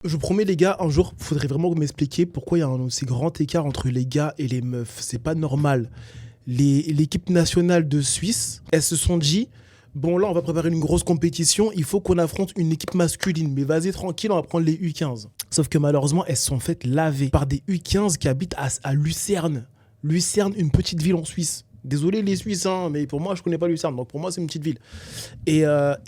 Je promets les gars, un jour, faudrait vraiment m'expliquer pourquoi il y a un aussi grand écart entre les gars et les meufs. C'est pas normal. L'équipe nationale de Suisse, elles se sont dit, bon là on va préparer une grosse compétition, il faut qu'on affronte une équipe masculine. Mais vas-y tranquille, on va prendre les U15. Sauf que malheureusement, elles se sont faites laver par des U15 qui habitent à Lucerne. Lucerne, une petite ville en Suisse. Désolé les Suisses, hein, mais pour moi, je connais pas Lucerne, donc pour moi, c'est une petite ville. Et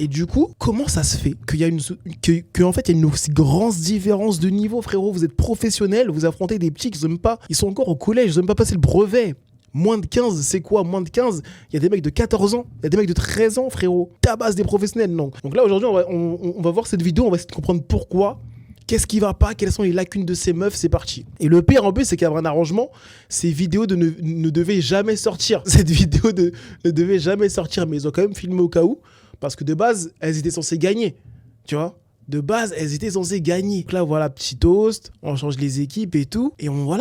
du coup, comment ça se fait qu'il y a en fait, il y a une aussi grande différence de niveau, frérot? Vous êtes professionnel, vous affrontez des petits qui sont même pas, ils sont encore au collège, ils ont même pas passé le brevet. Moins de 15, c'est quoi? Moins de 15, il y a des mecs de 14 ans, il y a des mecs de 13 ans, frérot. Tabasse des professionnels, non. Donc là, aujourd'hui, on va voir cette vidéo, on va essayer de comprendre pourquoi. Qu'est-ce qui va pas? Quelles sont les lacunes de ces meufs? C'est parti. Et le pire en plus, c'est qu'il y avait un arrangement. Ces vidéos ne devaient jamais sortir. Cette vidéo ne devait jamais sortir. Mais ils ont quand même filmé au cas où. Parce que de base, elles étaient censées gagner. Tu vois? De base, elles étaient censées gagner. Donc là, voilà, petit toast. On change les équipes et tout. Et on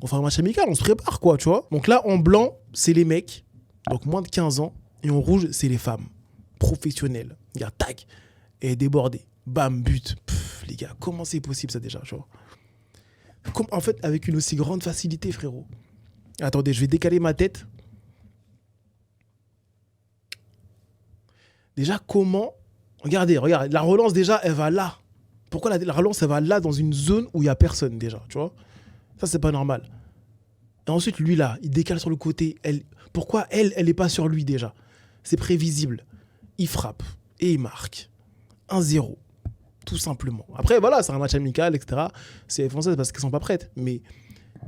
fait un match amical. On se prépare, quoi, tu vois? Donc là, en blanc, c'est les mecs. Donc moins de 15 ans. Et en rouge, c'est les femmes. Professionnelles. Regarde, tac. Et débordées. Bam, but. Pff, les gars, comment c'est possible ça déjà, tu vois? En fait, avec une aussi grande facilité, frérot. Attendez, je vais décaler ma tête. Déjà, comment... Regardez, la relance déjà, elle va là. Pourquoi la relance, elle va là dans une zone où il n'y a personne déjà, tu vois? Ça, c'est pas normal. Et ensuite, lui là, il décale sur le côté. Pourquoi elle n'est pas sur lui déjà? C'est prévisible. Il frappe et il marque. 1-0. Tout simplement. Après, voilà, c'est un match amical, etc. C'est les Françaises parce qu'elles sont pas prêtes. Mais,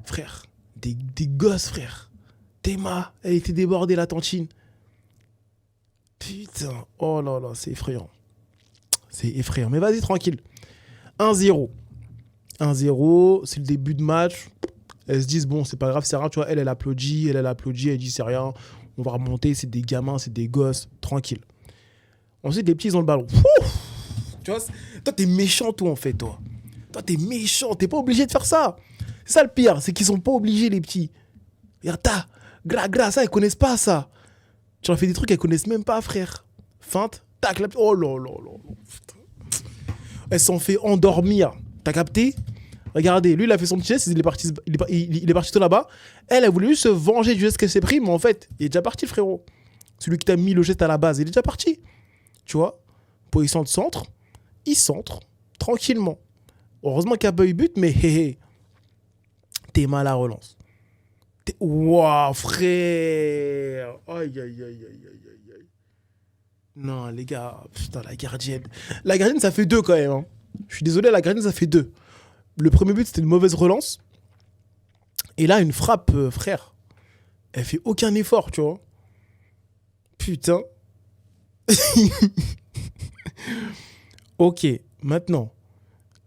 frère, des gosses, frère. Théma, elle était débordée, la tantine. Putain, oh là là, c'est effrayant. C'est effrayant. Mais vas-y, tranquille. 1-0. 1-0, c'est le début de match. Elles se disent, bon, c'est pas grave, c'est rien. Tu vois, elle applaudit, elle dit, c'est rien. On va remonter, c'est des gamins, c'est des gosses. Tranquille. Ensuite, les petits, ils ont le ballon. Ouf. Tu vois, toi, t'es méchant, toi, en fait, toi. Toi, t'es méchant. T'es pas obligé de faire ça. C'est ça le pire, c'est qu'ils sont pas obligés, les petits. Regarde, ça, ils connaissent pas ça. Tu leur fais des trucs qu'elles connaissent même pas, frère. Feinte, tac, la... Oh là là là là. Elles s'en fait endormir. T'as capté? Regardez, lui, il a fait son petit geste, il est parti tout là-bas. Elle voulait juste se venger du geste qu'elle s'est pris, mais en fait, il est déjà parti, le frérot. Celui qui t'a mis le geste à la base, il est déjà parti. Tu vois? Position de centre. Il centre tranquillement. Heureusement qu'il n'y a pas eu but, mais hé hé. T'es mal à la relance. Waouh, frère. Aïe, aïe, aïe, aïe, aïe, aïe. Non, les gars, putain, la gardienne. La gardienne, ça fait 2 quand même. Hein. Je suis désolé, la gardienne, ça fait 2. Le premier but, c'était une mauvaise relance. Et là, une frappe, frère. Elle fait aucun effort, tu vois. Putain. Ok, maintenant.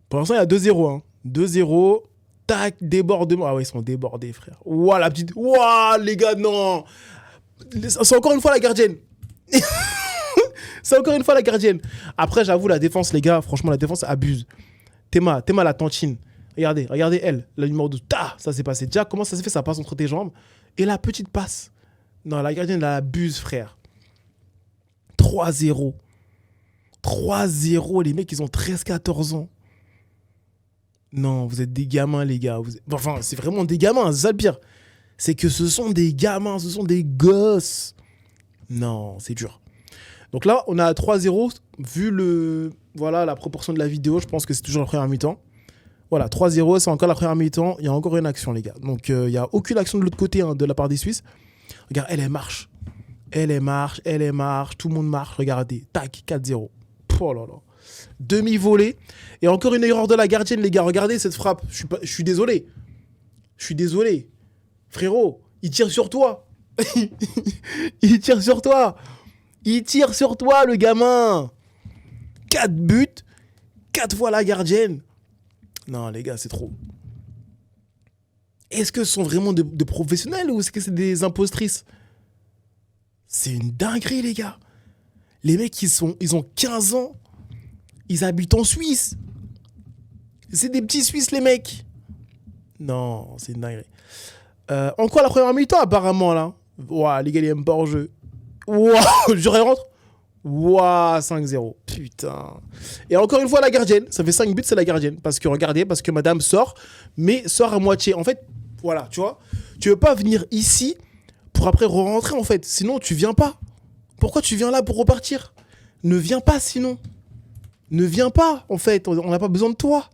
Pour l'instant, il y a 2-0. Hein. 2-0. Tac, débordement. Ah ouais, ils sont débordés, frère. Ouah, la petite... Ouah, les gars, non. C'est encore une fois la gardienne. C'est encore une fois la gardienne. Après, j'avoue, la défense, les gars, franchement, la défense abuse. Théma, la tantine. Regardez elle, la numéro 12. Ta, ça s'est passé. Déjà, comment ça s'est fait? Ça passe entre tes jambes. Et la petite passe. Non, la gardienne, elle abuse, frère. 3-0. 3-0, les mecs, ils ont 13-14 ans. Non, vous êtes des gamins, les gars. Enfin, c'est vraiment des gamins, c'est ça le pire. C'est que ce sont des gamins, ce sont des gosses. Non, c'est dur. Donc là, on a 3-0. Vu voilà, la proportion de la vidéo, je pense que c'est toujours la première mi-temps. Voilà, 3-0, c'est encore la première mi-temps. Il y a encore une action, les gars. Donc, il n'y a aucune action de l'autre côté hein, de la part des Suisses. Regarde, elle marche. Elle marche. Tout le monde marche. Regardez. Tac, 4-0. Oh là là. Demi-volée. Et encore une erreur de la gardienne, les gars. Regardez cette frappe. Je suis désolé. Frérot, il tire sur toi. Il tire sur toi, le gamin. 4 buts. 4 fois la gardienne. Non, les gars, c'est trop. Est-ce que ce sont vraiment de professionnels ou est-ce que c'est des impostrices? C'est une dinguerie, les gars. Les mecs, ils ont 15 ans. Ils habitent en Suisse. C'est des petits Suisses, les mecs. Non, c'est une dinguerie. En quoi la première mi-temps, apparemment, là? Ouah, les gars, ils aiment pas hors jeu. Ouah, je rentre. Ouah, 5-0. Putain. Et encore une fois, la gardienne. Ça fait 5 buts, c'est la gardienne. Parce que regardez, parce que madame sort, mais sort à moitié. En fait, voilà, tu vois. Tu veux pas venir ici pour après re-rentrer, en fait. Sinon, tu viens pas. Pourquoi tu viens là pour repartir? Ne viens pas, sinon. Ne viens pas, en fait. On n'a pas besoin de toi.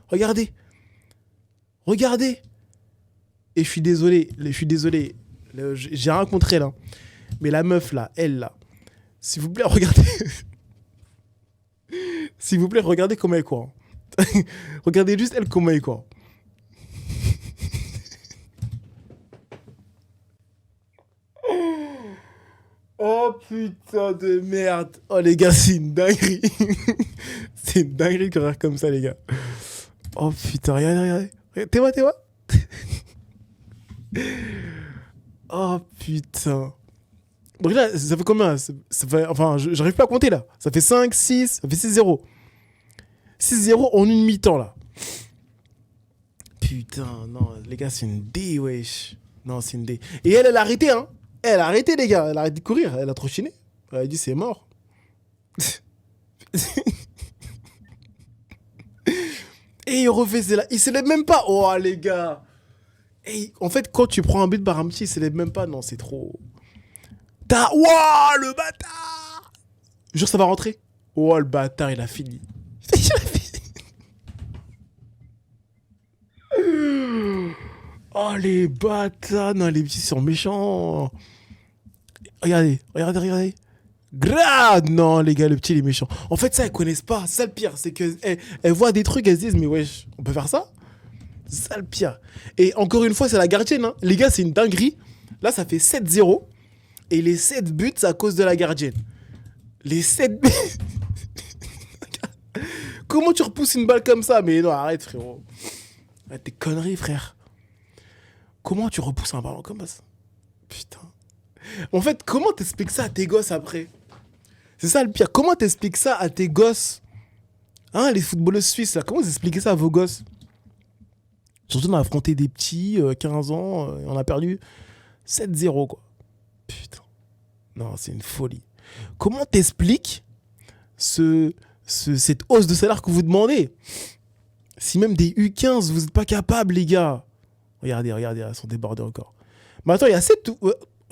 Regardez. Regardez. Et je suis désolé. J'ai rien contre elle. Hein. Mais la meuf, là, elle, là. S'il vous plaît, regardez. S'il vous plaît, regardez comment elle est, quoi. Regardez juste elle comment elle est, quoi. Oh putain de merde. Oh les gars, c'est une dinguerie. C'est une dinguerie de courir comme ça, les gars. Oh putain, regardez. T'es moi. Oh putain. Donc là, ça fait combien? Ça fait, enfin, j'arrive pas à compter là. Ça fait 5, 6, ça fait 6-0. 6-0 en une mi-temps là. Putain, non, les gars, c'est une D, wesh. Non, c'est une D. Et elle a arrêté, hein. Elle a arrêté, les gars. Elle a arrêté de courir. Elle a trop chiné. Elle a dit, c'est mort. Et il refait, c'est là. Il se lève même pas. Oh, les gars. Et en fait, quand tu prends un but par un petit, il se lève même pas. Non, c'est trop. Wouah, le bâtard! Jure, ça va rentrer. Oh, le bâtard, il a fini. Il a fini. Oh, les bâtards. Non, les petits sont méchants. Regardez. Grave. Non, les gars, le petit, il est méchant. En fait, ça, elles connaissent pas. C'est ça le pire. C'est qu'elles voient des trucs, elles se disent, mais wesh, on peut faire ça? C'est ça le pire. Et encore une fois, c'est la gardienne. Hein. Les gars, c'est une dinguerie. Là, ça fait 7-0. Et les 7 buts, c'est à cause de la gardienne. Les 7 buts. Comment tu repousses une balle comme ça? Mais non, arrête, frérot. Arrête tes conneries, frère. Comment tu repousses un ballon comme ça? Putain. En fait, comment t'expliques ça à tes gosses après? C'est ça le pire. Comment t'expliques ça à tes gosses? Hein, les footballeurs suisses, là, comment vous expliquez ça à vos gosses? Surtout, on a affronté des petits, 15 ans, on a perdu 7-0, quoi. Putain. Non, c'est une folie. Comment t'expliques cette hausse de salaire que vous demandez? Si même des U15, vous n'êtes pas capables, les gars. Regardez, elles sont débordées encore. Mais attends, il y a 7...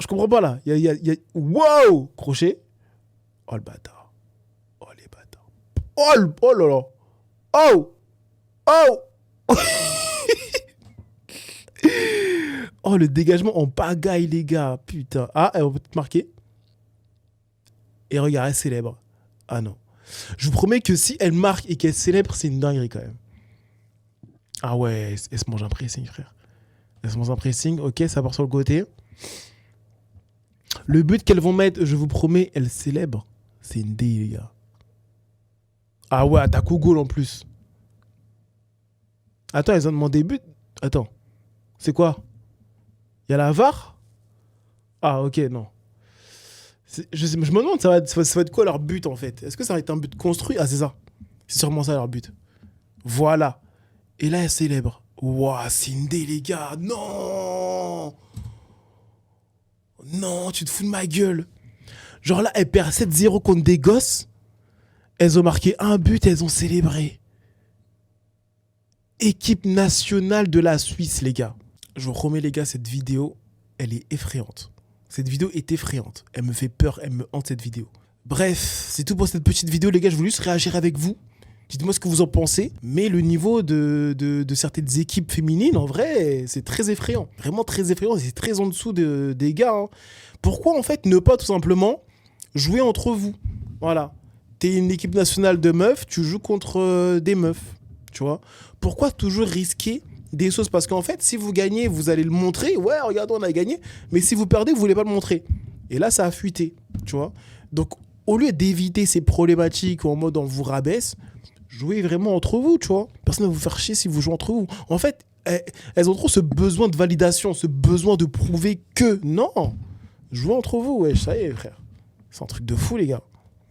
je comprends pas, là. Il y a... Wow! Crochet. Oh, le bâtard. Oh, les bâtards. Oh là là. Oh! Oh! Oh, le dégagement en pagaille, les gars. Putain. Ah, elle va peut-être marquer. Et regarde, elle célèbre. Ah non. Je vous promets que si elle marque et qu'elle célèbre, c'est une dinguerie quand même. Ah ouais, elle se mange un pressing, frère. Elle se mange un pressing. Ok, ça part sur le côté. Le but qu'elles vont mettre, je vous promets, elle célèbre. C'est une D, les gars. Ah ouais, attaque au goal en plus. Attends, elles ont demandé but. Attends. C'est quoi? Il y a la VAR? Ah, ok, non. Je me demande, ça va être quoi leur but en fait? Est-ce que ça va être un but construit? Ah, c'est ça. C'est sûrement ça leur but. Voilà. Et là, elle célèbre. Ouah, c'est une D, les gars. Non! Non, tu te fous de ma gueule. Genre là, elle perd 7-0 contre des gosses. Elles ont marqué un but, elles ont célébré. Équipe nationale de la Suisse, les gars. Je vous promets, les gars, cette vidéo, elle est effrayante. Cette vidéo est effrayante. Elle me fait peur, elle me hante, cette vidéo. Bref, c'est tout pour cette petite vidéo, les gars. Je voulais juste réagir avec vous. Dites-moi ce que vous en pensez. Mais le niveau de certaines équipes féminines, en vrai, c'est très effrayant. Vraiment très effrayant. C'est très en dessous des gars. Hein. Pourquoi, en fait, ne pas tout simplement jouer entre vous? Voilà. T'es une équipe nationale de meufs, tu joues contre des meufs. Tu vois? Pourquoi toujours risquer des choses? Parce qu'en fait, si vous gagnez, vous allez le montrer. Ouais, regardez, on a gagné. Mais si vous perdez, vous voulez pas le montrer. Et là, ça a fuité. Tu vois? Donc, au lieu d'éviter ces problématiques en mode on vous rabaisse, jouez vraiment entre vous, tu vois. Personne ne va vous faire chier si vous jouez entre vous. En fait, elles ont trop ce besoin de validation, ce besoin de prouver que. Non! Jouez entre vous, ouais, ça y est, frère. C'est un truc de fou, les gars.